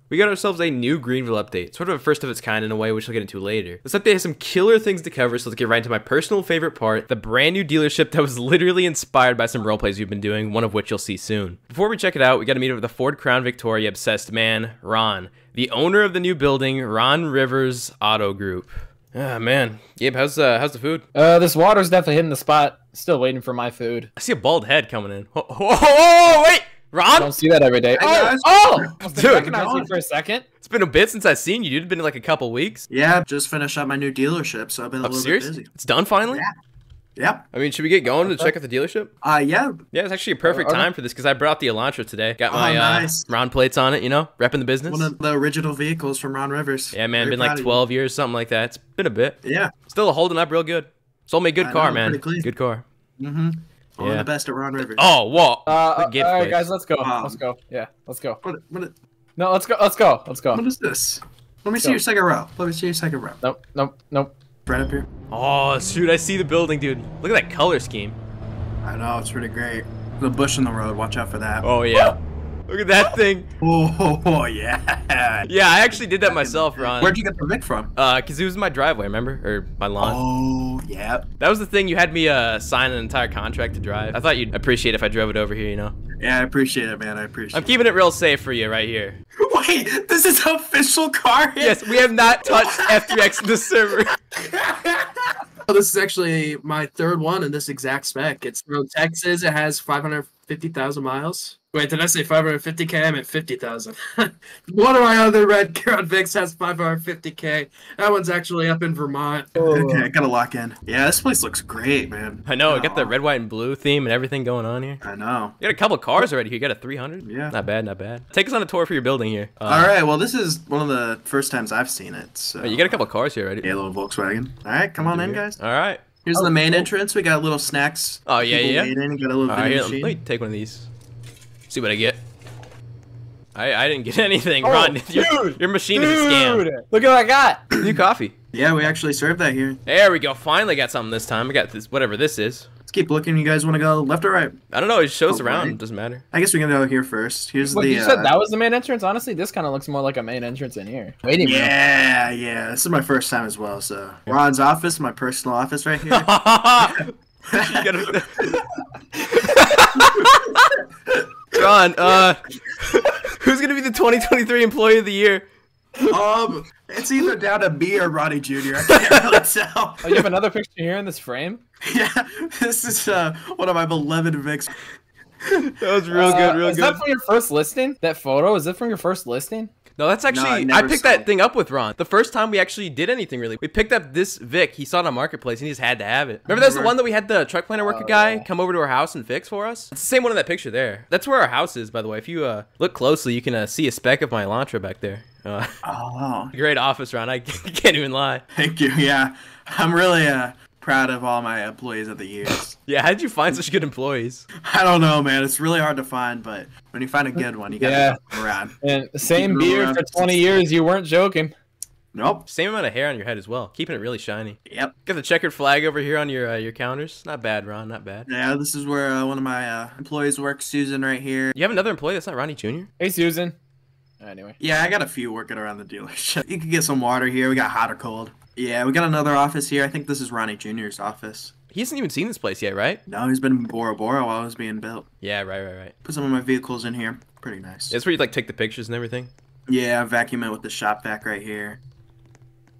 We got ourselves a new Greenville update, sort of a first of its kind in a way, which we'll get into later. This update has some killer things to cover, so let's get right into my personal favorite part, the brand new dealership that was literally inspired by some roleplays we've been doing, one of which you'll see soon. Before we check it out, we gotta meet up with the Ford Crown Victoria obsessed man, Ron, the owner of the new building, Ron Rivers Auto Group. Ah, man. Gabe, how's the food? This water's definitely hitting the spot. Still waiting for my food. I see a bald head coming in. Whoa, wait! Ron? I don't see that every day. Dude, recognize you for a second. It's been a bit since I've seen you, dude. It's been like a couple weeks. Yeah, just finished up my new dealership, so I've been a little bit busy. It's done finally? Yeah. Yep. I mean, should we get going to check out the dealership? Yeah. Yeah, it's actually a perfect time for this because I brought the Elantra today. Got my nice. Ron plates on it, you know, repping the business. One of the original vehicles from Ron Rivers. Yeah, man, Very been like 12 years, something like that. It's been a bit. Yeah. Still holding up real good. Sold me a good car, man. pretty clean. Good car. Mm-hmm. One of Yeah. the best at Ron Rivers. Oh, whoa. All right, guys, let's go. Let's go. Yeah, let's go. No, let's go. Let's go. Let's go. What is this? Let me see your second row. Let me see your second row. Nope. Right up here. Oh, shoot, I see the building, dude. Look at that color scheme. I know, it's pretty great. There's a bush in the road. Watch out for that. Oh, yeah. Look at that thing. Oh, yeah. Yeah, I actually did that myself, Ron. Where'd you get the Vic from? Because it was my driveway, remember? Or my lawn. Oh, yeah. That was the thing. You had me sign an entire contract to drive. I thought you'd appreciate if I drove it over here, you know? Yeah, I appreciate it, man. I appreciate it. I'm keeping it real safe for you right here. Wait, this is an official car? Yes, we have not touched F3X in the server. Oh, this is actually my third one in this exact spec. It's from Texas. It has 550,000 miles. Wait, did I say 550K? I meant 50,000. One of my other red Crown Vics has 550K. That one's actually up in Vermont. Okay, I gotta lock in. Yeah, this place looks great, man. I know, it got the red, white, and blue theme and everything going on here. I know. You got a couple cars already here. You got a 300? Yeah. Not bad, not bad. Take us on a tour for your building here. All right, well, this is one of the first times I've seen it. So. You got a couple cars here already. Yeah, little Volkswagen. All right, come on in, guys. All right. Here's the main entrance. We got little snacks. Oh, yeah, yeah. Got a little All right, here, machine. let me take one of these. See what I get. I didn't get anything, Ron. Your machine is a scam. Look at what I got. New coffee. Yeah, we actually served that here. There we go. Finally got something this time. I got this, whatever this is. Let's keep looking. You guys want to go left or right? I don't know. It shows Oh, around. right. It doesn't matter. I guess we can go here first. Here's Look, the. you said that was the main entrance. Honestly, this kind of looks more like a main entrance in here. Waiting room. Yeah. This is my first time as well. So Ron's office, my personal office right here. Ron, who's gonna be the 2023 Employee of the Year? It's either down to me or Ronnie Jr. I can't really tell. Oh, you have another picture here in this frame? Yeah, this is one of my beloved Vics. That was real good, real is good. that from your first listing? That photo? Is it from your first listing? No, that's actually, No, I picked that thing up with Ron. The first time we actually did anything, really. We picked up this Vic. He saw it on Marketplace, and he just had to have it. Remember that's the one that we had the truck planner worker guy come over to our house and fix for us? It's the same one in that picture there. That's where our house is, by the way. If you look closely, you can see a speck of my Elantra back there. Oh, Great office, Ron. I can't even lie. thank you. Yeah, I'm really proud of all my employees of the years. Yeah, how did you find such good employees? I don't know, man. It's really hard to find, but when you find a good one, you gotta keep them around. And same beard for 20 years. You weren't joking. Nope. Same amount of hair on your head as well. Keeping it really shiny. Yep. Got the checkered flag over here on your counters. Not bad, Ron. Not bad. Yeah, this is where one of my employees works, Susan, right here. You have another employee that's not Ronnie Jr.? Hey, Susan. Anyway. Yeah, I got a few working around the dealership. You can get some water here. We got hot or cold. Yeah, we got another office here. I think this is Ronnie Jr.'s office. He hasn't even seen this place yet, right? No, he's been in Bora Bora while it was being built. Yeah, right. Put some of my vehicles in here. Pretty nice. That's where you like take the pictures and everything. Yeah, vacuum it with the shop vac right here.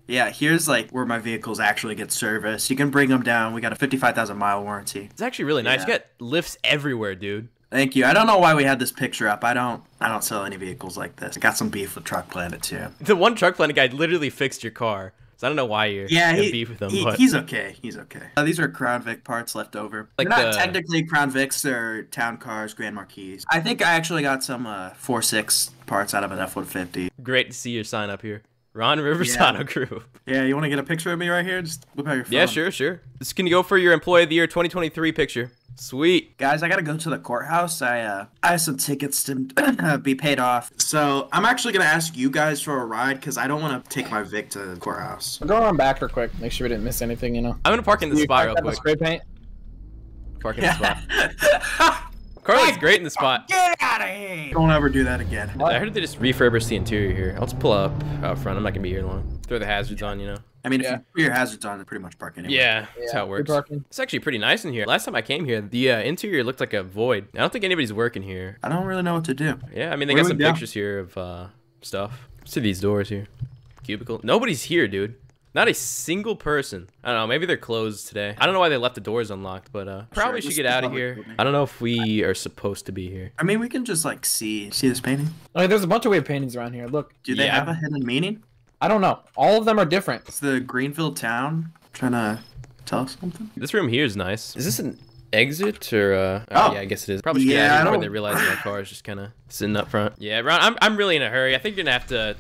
Yeah, here's like where my vehicles actually get serviced. You can bring them down. We got a 55,000 mile warranty. It's actually really nice. Yeah. You got lifts everywhere, dude. Thank you. I don't know why we had this picture up. I don't sell any vehicles like this. I got some beef with Truck Planet too. The one truck planet guy literally fixed your car. So I don't know why you're in beef with him. But He's okay. He's okay. These are Crown Vic parts left over. Like They're not technically Crown Vics. They're Town Cars, Grand Marquis. I think I actually got some 4.6 parts out of an F-150. Great to see your sign up here. Ron Rivers Yeah. Auto Group. Yeah, you want to get a picture of me right here? Just whip out your phone. Yeah, sure. This can go for your Employee of the Year 2023 picture. Sweet. Guys, I gotta go to the courthouse. I have some tickets to be paid off. So I'm actually gonna ask you guys for a ride because I don't want to take my Vic to the courthouse. Go around back real quick. Make sure we didn't miss anything, you know. I'm gonna park in the spot real quick. Spray paint. Park in the spot. Car looks great in the spot. Get out of here! Don't ever do that again. I heard they just refurbished the interior here. I'll just pull up out front. I'm not gonna be here long. Throw the hazards on, you know. I mean, if you put your hazards on, it's pretty much park anyway. Yeah, that's how it works. It's actually pretty nice in here. Last time I came here, the interior looked like a void. I don't think anybody's working here. I don't really know what to do. Yeah, I mean, they got some pictures here of stuff. See these doors here. Cubicle. Nobody's here, dude. Not a single person. I don't know, maybe they're closed today. I don't know why they left the doors unlocked, but probably should get out of here. I don't know if we are supposed to be here. I mean, we can just like see this painting. Oh, there's a bunch of weird paintings around here. Look. Do they have a hidden meaning? I don't know. All of them are different. It's the Greenville town trying to tell us something. This room here is nice. Is this an exit or oh yeah, I guess it is. Probably should get out of here when they realize my car is just kind of sitting up front. Yeah, Ron, I'm really in a hurry. I think you're gonna have to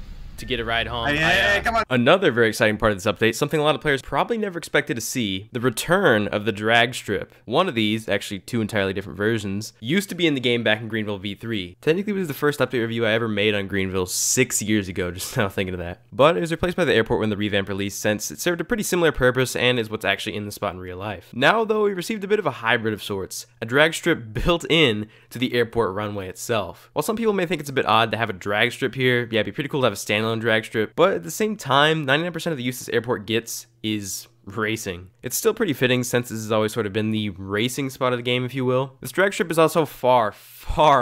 get a ride home. Hey, come on. Another very exciting part of this update, something a lot of players probably never expected to see, the return of the Dragstrip. One of these, actually two entirely different versions, used to be in the game back in Greenville V3. Technically, it was the first update review I ever made on Greenville 6 years ago, just now thinking of that. But it was replaced by the airport when the revamp released, since it served a pretty similar purpose and is what's actually in the spot in real life. Now, though, we received a bit of a hybrid of sorts, a Dragstrip built in to the airport runway itself. While some people may think it's a bit odd to have a Dragstrip here, yeah, it'd be pretty cool to have a standalone Dragstrip, but at the same time, 99% of the use this airport gets is racing. It's still pretty fitting since this has always sort of been the racing spot of the game, if you will. This Dragstrip is also far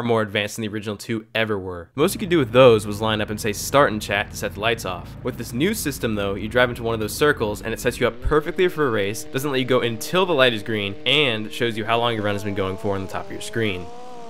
more advanced than the original two ever were. Most you could do with those was line up and say start in chat to set the lights off. With this new system though, you drive into one of those circles and it sets you up perfectly for a race, doesn't let you go until the light is green, and shows you how long your run has been going for on the top of your screen.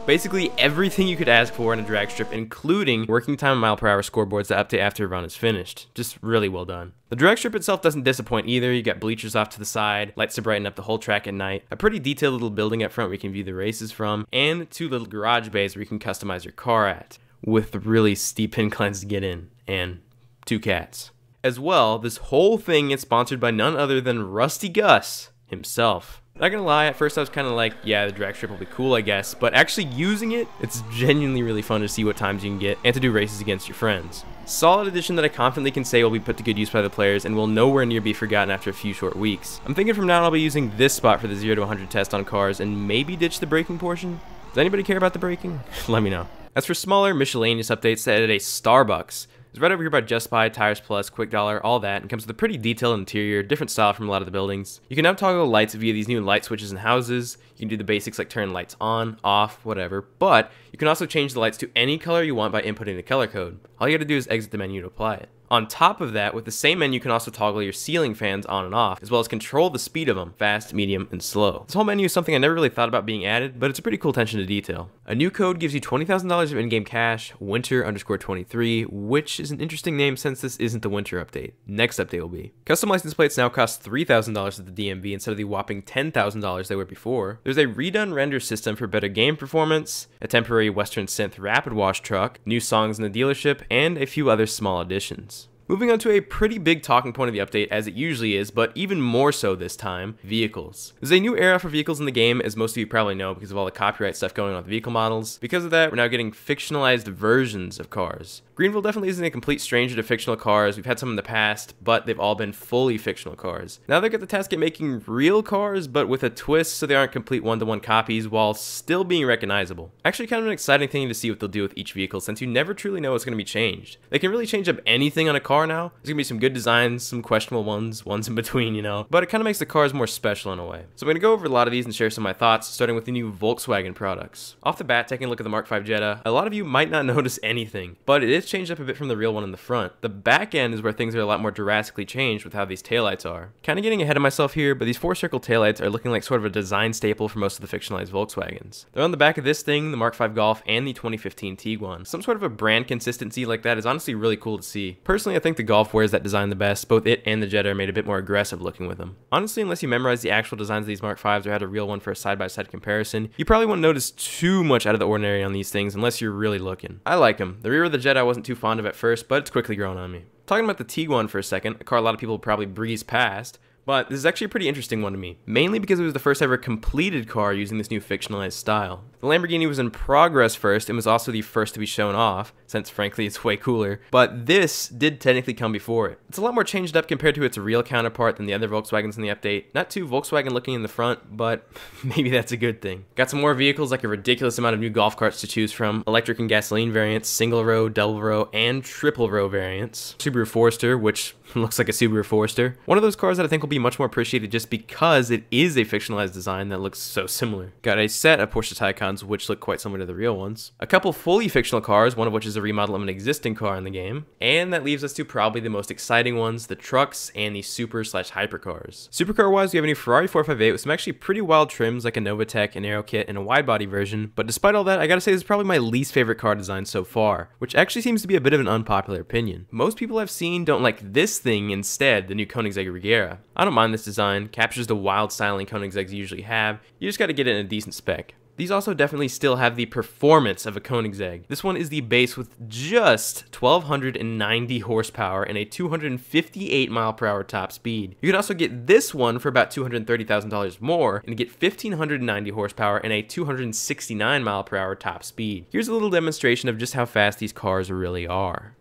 Basically everything you could ask for in a Dragstrip, including working time and mile per hour scoreboards that update after a run is finished. Just really well done. The Dragstrip itself doesn't disappoint either. You got bleachers off to the side, lights to brighten up the whole track at night, a pretty detailed little building up front where you can view the races from, and two little garage bays where you can customize your car at, with really steep inclines to get in, and two cats. As well, this whole thing is sponsored by none other than Rusty Gus himself. Not gonna lie, at first I was kind of like, yeah, the Dragstrip will be cool, I guess, but actually using it, it's genuinely really fun to see what times you can get and to do races against your friends. Solid addition that I confidently can say will be put to good use by the players and will nowhere near be forgotten after a few short weeks. I'm thinking from now on I'll be using this spot for the 0 to 100 test on cars and maybe ditch the braking portion. Does anybody care about the braking? Let me know. As for smaller miscellaneous updates, that added a Starbucks. It's right over here by Just Buy, Tires Plus, Quick Dollar, all that, and comes with a pretty detailed interior, different style from a lot of the buildings. You can now toggle lights via these new light switches in houses. You can do the basics like turn lights on, off, whatever, but you can also change the lights to any color you want by inputting the color code. All you gotta do is exit the menu to apply it. On top of that, with the same menu, you can also toggle your ceiling fans on and off, as well as control the speed of them, fast, medium, and slow. This whole menu is something I never really thought about being added, but it's a pretty cool attention to detail. A new code gives you $20,000 of in-game cash, winter_23, which is an interesting name since this isn't the winter update. Next update will be. Custom license plates now cost $3,000 at the DMV instead of the whopping $10,000 they were before. There's a redone render system for better game performance, a temporary Western Synth rapid wash truck, new songs in the dealership, and a few other small additions. Moving on to a pretty big talking point of the update, as it usually is, but even more so this time, vehicles. There's a new era for vehicles in the game, as most of you probably know because of all the copyright stuff going on with vehicle models. Because of that, we're now getting fictionalized versions of cars. Greenville definitely isn't a complete stranger to fictional cars. We've had some in the past, but they've all been fully fictional cars. Now they get the task at making real cars, but with a twist so they aren't complete one-to-one copies while still being recognizable. Actually kind of an exciting thing to see what they'll do with each vehicle, since you never truly know what's going to be changed. They can really change up anything on a car now. There's going to be some good designs, some questionable ones in between, you know, but it kind of makes the cars more special in a way. So I'm going to go over a lot of these and share some of my thoughts, starting with the new Volkswagen products. Off the bat, taking a look at the Mark V Jetta, a lot of you might not notice anything, but it is changed up a bit from the real one in the front. The back end is where things are a lot more drastically changed with how these taillights are. Kind of getting ahead of myself here, but these 4-circle taillights are looking like sort of a design staple for most of the fictionalized Volkswagens. They're on the back of this thing, the Mark V Golf, and the 2015 Tiguan. Some sort of a brand consistency like that is honestly really cool to see. Personally, I think the Golf wears that design the best. Both it and the Jetta are made a bit more aggressive looking with them. Honestly, unless you memorize the actual designs of these Mark Vs or had a real one for a side-by-side comparison, you probably won't notice too much out of the ordinary on these things unless you're really looking. I like them. The rear of the Jetta I wasn't too fond of at first, but it's quickly grown on me. Talking about the Tiguan for a second, a car a lot of people probably breeze past, but this is actually a pretty interesting one to me, mainly because it was the first ever completed car using this new fictionalized style. The Lamborghini was in progress first and was also the first to be shown off, since frankly it's way cooler, but this did technically come before it. It's a lot more changed up compared to its real counterpart than the other Volkswagens in the update. Not too Volkswagen looking in the front, but maybe that's a good thing. Got some more vehicles like a ridiculous amount of new golf carts to choose from, electric and gasoline variants, single row, double row, and triple row variants. Subaru Forester, which looks like a Subaru Forester. One of those cars that I think will be much more appreciated just because it is a fictionalized design that looks so similar. Got a set of Porsche Taycans which look quite similar to the real ones. A couple fully fictional cars, one of which is a remodel of an existing car in the game. And that leaves us to probably the most exciting ones, the trucks and the super/hypercars. Supercar wise, we have a new Ferrari 458 with some actually pretty wild trims like a Novatec, an Aero kit, and a wide body version. But despite all that, I gotta say this is probably my least favorite car design so far, which actually seems to be a bit of an unpopular opinion. Most people I've seen don't like this thing instead, the new Koenigsegg Regera. I don't mind this design, captures the wild styling Koenigsegg's usually have, you just gotta get it in a decent spec. These also definitely still have the performance of a Koenigsegg. This one is the base with just 1,290 horsepower and a 258 mile/hour top speed. You can also get this one for about $230,000 more and get 1,590 horsepower and a 269 mile/hour top speed. Here's a little demonstration of just how fast these cars really are.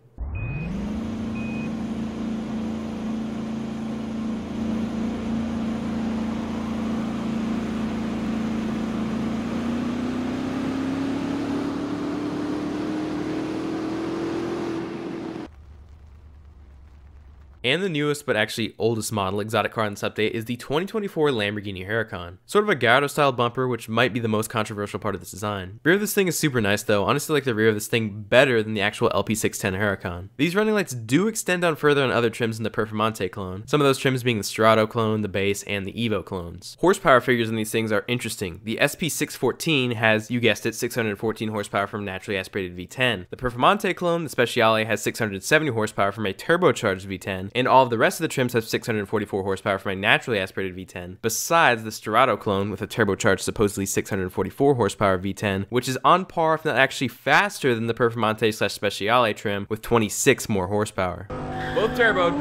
And the newest, but actually oldest model exotic car in this update is the 2024 Lamborghini Huracan. Sort of a Gallardo style bumper, which might be the most controversial part of this design. Rear of this thing is super nice though, honestly like the rear of this thing better than the actual LP610 Huracan. These running lights do extend on further on other trims in the Performante clone, some of those trims being the Strato clone, the base, and the Evo clones. Horsepower figures in these things are interesting. The SP614 has, you guessed it, 614 horsepower from naturally aspirated V10. The Performante clone, the Speciale, has 670 horsepower from a turbocharged V10, and all of the rest of the trims have 644 horsepower from a naturally aspirated V10, besides the Strato clone with a turbocharged supposedly 644 horsepower V10, which is on par if not actually faster than the Performante/Speciale trim with 26 more horsepower. Both turboed.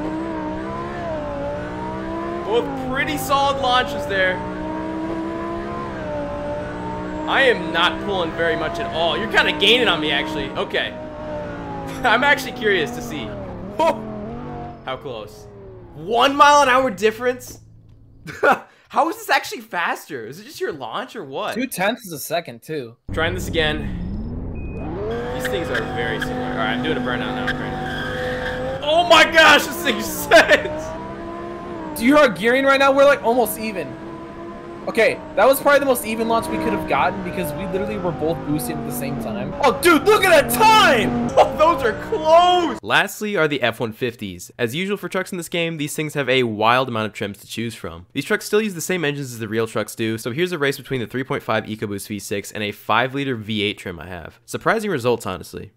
Both pretty solid launches there. I am not pulling very much at all. You're kind of gaining on me actually. Okay. I'm actually curious to see. How close? 1 mile/hour difference? How is this actually faster? Is it just your launch or what? 0.2 a second too. Trying this again. These things are very similar. All right, I'm doing a burnout now. Right? Oh my gosh, this thing sets! Do you hear our gearing right now? We're like almost even. Okay, that was probably the most even launch we could have gotten because we literally were both boosting at the same time. Oh, dude, look at that time! Oh, those are close! Lastly are the F-150s. As usual for trucks in this game, these things have a wild amount of trims to choose from. These trucks still use the same engines as the real trucks do, so here's a race between the 3.5 EcoBoost V6 and a 5-liter V8 trim I have. Surprising results, honestly.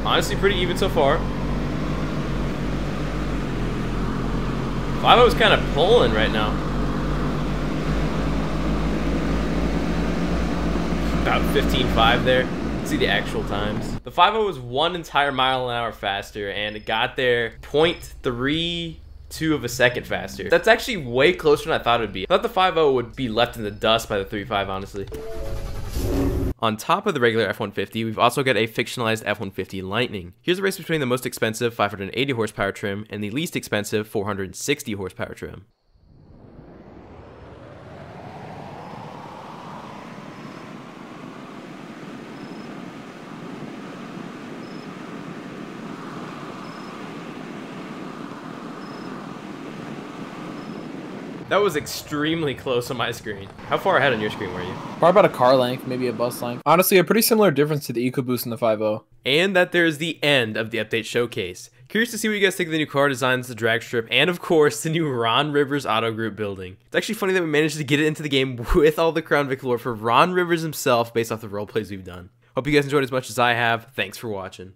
Honestly, pretty even so far. 5.0 is kind of pulling right now. About 15.5 there. Let's see the actual times. The 5.0 was 1 entire mile/hour faster, and it got there 0.32 of a second faster. That's actually way closer than I thought it would be. I thought the 5.0 would be left in the dust by the 3.5, honestly. On top of the regular F-150, we've also got a fictionalized F-150 Lightning. Here's a race between the most expensive 580 horsepower trim and the least expensive 460 horsepower trim. That was extremely close on my screen. How far ahead on your screen were you? Probably about a car length, maybe a bus length. Honestly, a pretty similar difference to the EcoBoost and the 5.0. And that there's the end of the update showcase. Curious to see what you guys think of the new car designs, the Dragstrip, and of course, the new Ron Rivers Auto Group building. It's actually funny that we managed to get it into the game with all the Crown Vic lore for Ron Rivers himself based off the roleplays we've done. Hope you guys enjoyed as much as I have. Thanks for watching.